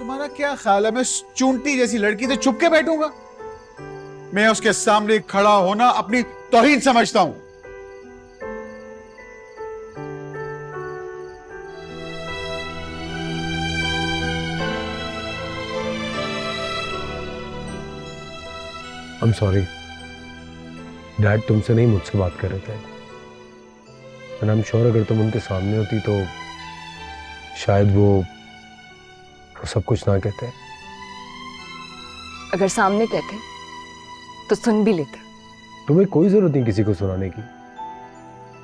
तुम्हारा क्या ख्याल है मैं चूंटी जैसी लड़की से छुप के बैठूंगा? मैं उसके सामने खड़ा होना अपनी तौहीन समझता हूं। आई एम सॉरी डैड, तुमसे नहीं मुझसे बात कर रहे थे। एंड आई एम श्योर अगर तुम उनके सामने होती तो शायद वो सब कुछ ना कहते। अगर सामने कहते तो सुन भी लेते। तुम्हें कोई जरूरत नहीं किसी को सुनाने की।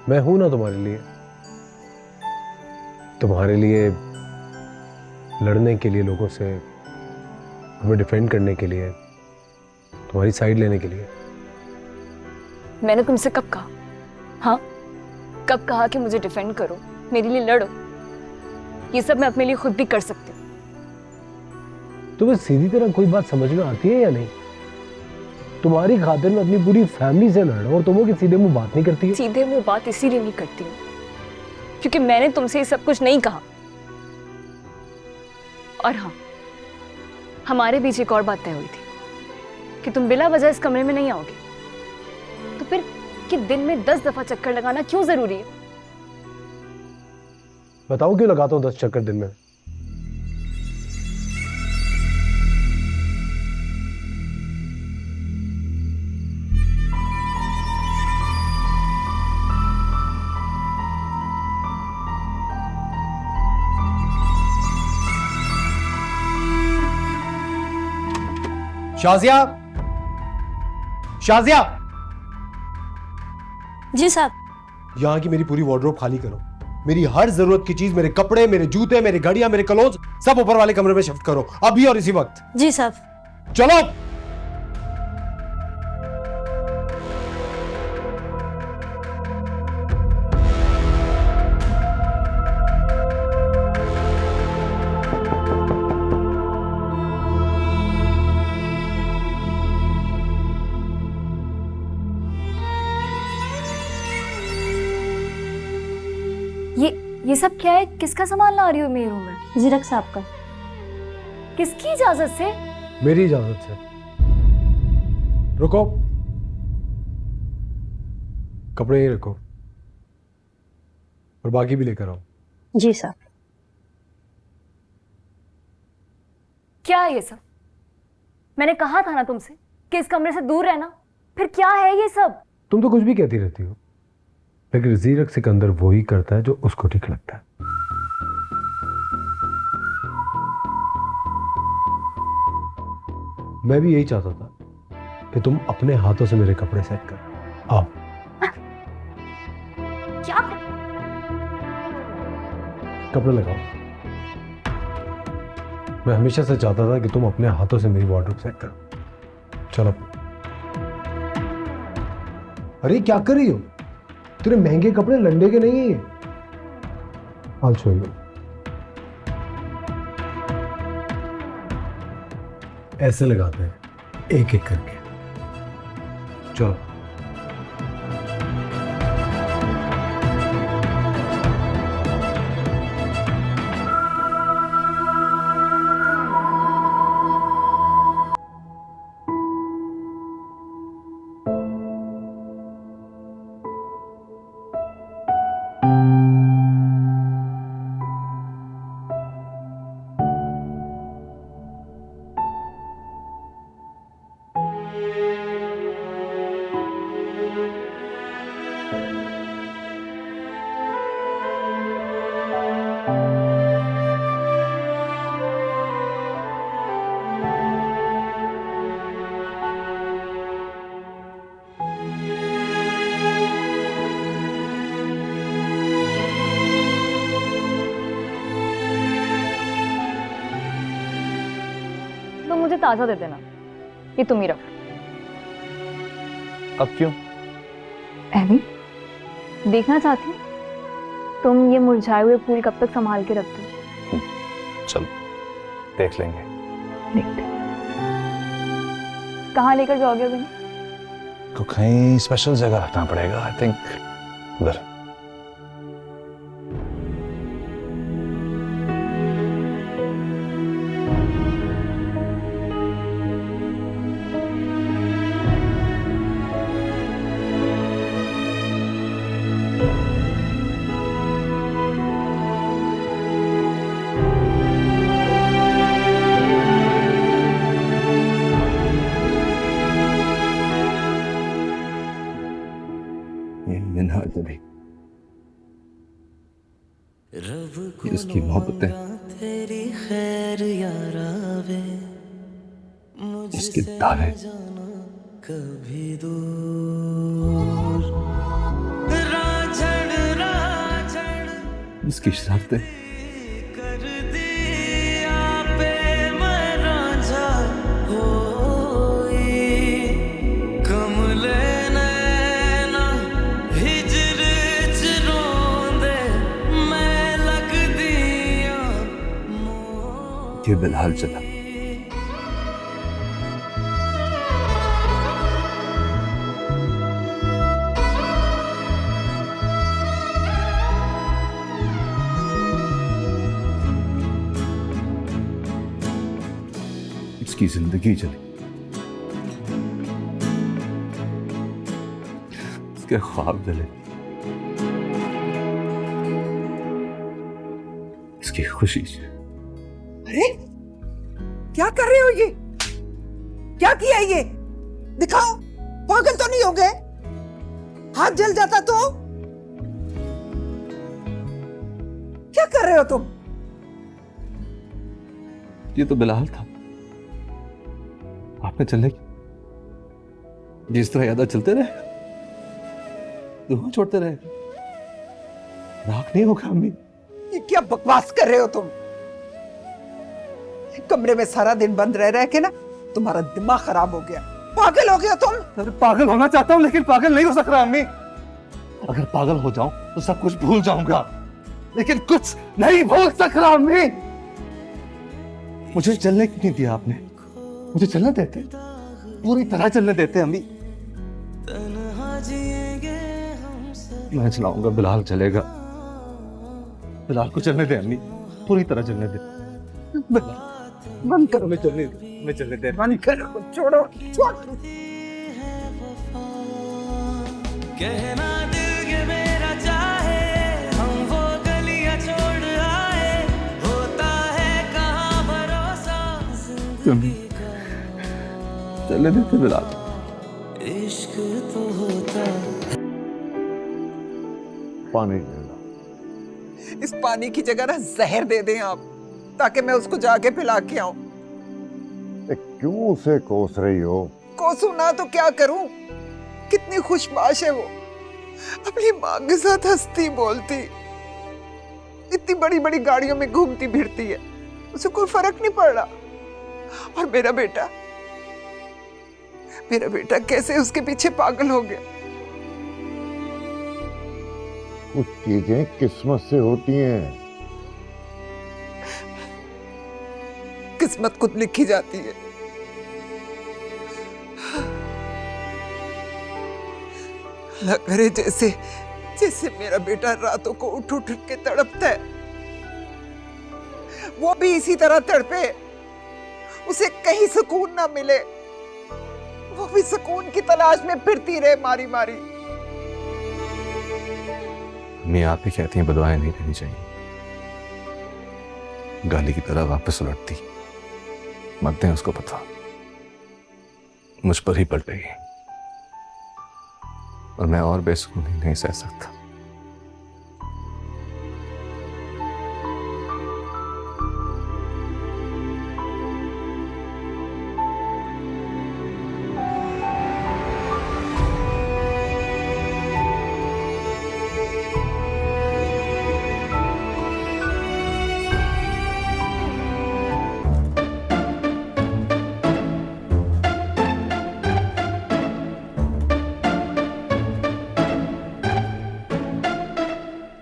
मैं हूं ना तुम्हारे लिए लड़ने के लिए, लोगों से तुम्हें डिफेंड करने के लिए, तुम्हारी साइड लेने के लिए। मैंने तुमसे कब कहा? हाँ, कब कहा कि मुझे डिफेंड करो, मेरे लिए लड़ो? ये सब मैं अपने लिए खुद भी कर सकती हूँ। तुम्हें सीधी तरह कोई बात समझ में आती है या नहीं? तुम्हारी खातिर मैं अपनी पूरी फैमिली से लड़ रहा हूं और तुम वो कि सीधे मुंह बात नहीं करती है। सीधे मुंह बात इसीलिए नहीं करती हूँ क्योंकि मैंने तुमसे ये सब कुछ नहीं कहा। और हाँ, हमारे बीच एक और बात तय हुई थी कि तुम बिला वजह इस कमरे में नहीं आओगे। तो फिर कि दिन में 10 दफा चक्कर लगाना क्यों जरूरी है? बताओ क्यों लगाता हूं 10 चक्कर दिन में? शाजिया, शाजिया, जी साहब। यहां की मेरी पूरी वार्डरोब खाली करो। मेरी हर जरूरत की चीज, मेरे कपड़े, मेरे जूते, मेरे घड़ियां, मेरे क्लोथ्स सब ऊपर वाले कमरे में शिफ्ट करो, अभी और इसी वक्त। जी साहब। चलो। ये सब क्या है? किसका सामान ला रही हो मेरे रूम में? जीरक साहब का। किसकी इजाजत से? मेरी इजाजत से। रुको, कपड़े ही रखो और बाकी भी लेकर आओ। जी साहब। क्या है ये सब? मैंने कहा था ना तुमसे कि इस कमरे से दूर रहना। फिर क्या है ये सब? तुम तो कुछ भी कहती रहती हो, लेकिन जीरक सिकंदर वो ही करता है जो उसको ठीक लगता है। मैं भी यही चाहता था कि तुम अपने हाथों से मेरे कपड़े सेट कर। आओ। क्या? कपड़े लगाओ। मैं हमेशा से चाहता था कि तुम अपने हाथों से मेरी वार्डरोब सेट करो। चलो। अरे क्या कर रही हो? तेरे महंगे कपड़े लंडे के नहीं है। I'll show you. ऐसे लगाते हैं एक एक करके। चलो। तो मुझे ताजा दे देना, ये तुम ही रख। अब क्यों? एमी, देखना चाहती हूँ तुम ये मुरझाए हुए फूल कब तक संभाल के रखते हो। चल देख लेंगे। देखते। कहाँ लेकर जाओगे अभी? तो कहीं स्पेशल जगह रखना पड़ेगा, आई थिंक उधर। तेरी खैर यारा वे इसकी मुझसे दालें जाना कभी दूर राझड़ राझड़ इसकी शर्तें कर दिया पे मैं रांझा होई कमले नैना हिजर च रोंदे मैं लग दिया ये बिलाल चला। इसकी जिंदगी चली, इसके ख्वाब जले, इसकी खुशी। अरे क्या कर रहे हो ये? क्या किया ये? दिखाओ, पागल तो नहीं हो गए? हाथ जल जाता तो? क्या कर रहे हो तुम? ये तो बिलाल था। आपने चलने की जिस तरह यादा चलते रहे, धुआं छोड़ते रहे, राख नहीं होगा अम्मी। ये क्या बकवास कर रहे हो तुम? कमरे में सारा दिन बंद रह रह के ना तुम्हारा दिमाग खराब हो गया। पागल हो गया तुम? अरे पागल होना चाहता हूं लेकिन पागल नहीं हो सक रहा अम्मी। अगर पागल हो जाऊं तो सब कुछ भूल जाऊंगा, लेकिन कुछ नहीं भूल सक रहा अम्मी। मुझे चलने क्यों नहीं दिया आपने? मुझे चलने देते, पूरी तरह चलने देते अम्मी। तन्हा जिएंगे हम सब मैं चलाऊंगा, बिलाल चलेगा। बिलाल को चलने दे अम्मी, पूरी तरह चलने दे। बंद करो, मैं चलने दे। बंद करो, छोड़ो, छोड़। कहना दिल के मेरा चाहे हम वो गलियां छोड़ आए होता है कहाँ भरोसा जिंदगी का चलने देते बिलाल। इश्क तो होता पानी ले लो। इस पानी की जगह ना जहर दे दें आप, ताकि मैं उसको जाके पिला के आऊं। क्यों उसे कोस रही हो? कोसू ना तो क्या करूं? कितनी खुशबाश है वो, अपनी माँ के साथ हंसती बोलती, इतनी बड़ी बड़ी गाड़ियों में घूमती फिरती है, उसे कोई फर्क नहीं पड़ रहा। और मेरा बेटा कैसे उसके पीछे पागल हो गया। कुछ चीजें किस्मत से होती हैं। किस्मत खुद लिखी जाती है। अल्लाह करे जैसे मेरा बेटा रातों को उठ उठ के तड़पता है, वो भी इसी तरह तड़पे, उसे कहीं सुकून ना मिले, वो भी सुकून की तलाश में फिरती रहे मारी मारी। मैं आप ही कहती हैं बदवाएं नहीं देनी चाहिए, गाली की तरह वापस उलटती, मरते हैं उसको पता, मुझ पर ही पलटेगी और मैं और बेसुकूनी नहीं सह सकता।